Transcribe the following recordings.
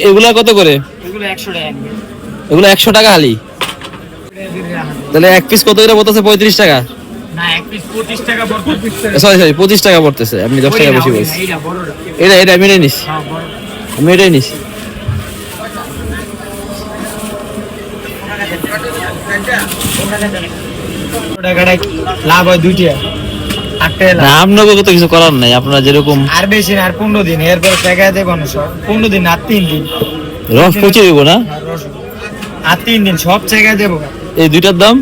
এগুলা কত করে? এগুলো 100 টাকা। এগুলো 100 টাকা হালি। তাহলে এক পিস কত করে পড়তেছে? 35 টাকা না, এক পিস 25 টাকা পড়তেছে। সরি 25 টাকা পড়তেছে। আপনি 10 টাকা বেশি বলছেন। এইটা বড়টা। এটা আমি এটাই নিছি। হ্যাঁ বড়। আমি এটাই নিছি। টাকাটা লাভ হয় 2 টাকা। 8 টাকা না, আপনাকে তো কিছু করার নাই। আপনারা যেরকম আর বেশি না, আর 15 দিন এরপর টাকা দেব না সব। 15 দিন আর 3 দিন রস পচে দেবো না। আর 3 দিন সব জায়গায় দেব। এই দুইটার দাম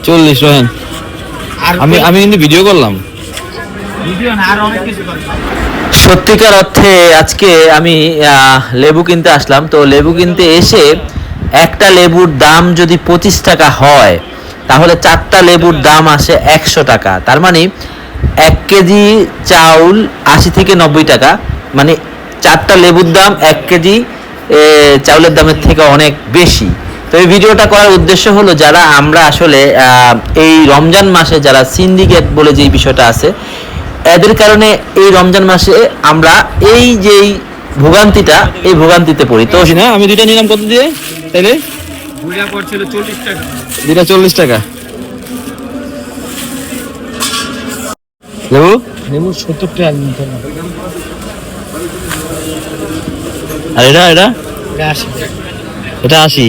40 রহেন। আর আমি কিন্তু ভিডিও করলাম। ভিডিও না, আর অনেক কিছু করব। সত্যিকার অর্থে আজকে আমি লেবু কিনতে আসলাম। তো লেবু কিনতে এসে একটা লেবুর দাম যদি 25 টাকা হয়, তাহলে 4টা লেবুর দাম আসে 100 টাকা। তার মানে 1 কেজি চাউল 80 থেকে 90 টাকা। মানে 4টা লেবুর দাম 1 কেজি চাউলের দামের থেকে অনেক বেশি। তো এই ভিডিওটা করার উদ্দেশ্য হলো, যারা আমরা আসলে এই রমজান মাসে যারা সিন্ডিকেট বলে যে বিষয়টা আছে, এদের কারণে এই রমজান মাসে আমরা এই যে ভোগান্তিটা, এই ভোগান্তিতে পড়ি। তো না, আমি দুইটা নিলাম কত দিয়ে? তাইলে বুড়া পড়ছিল 40 টাকা। দুইটা 40 টাকা। লেবু 70 টাকা নিতে হবে। আর এটা 80 এটা 80।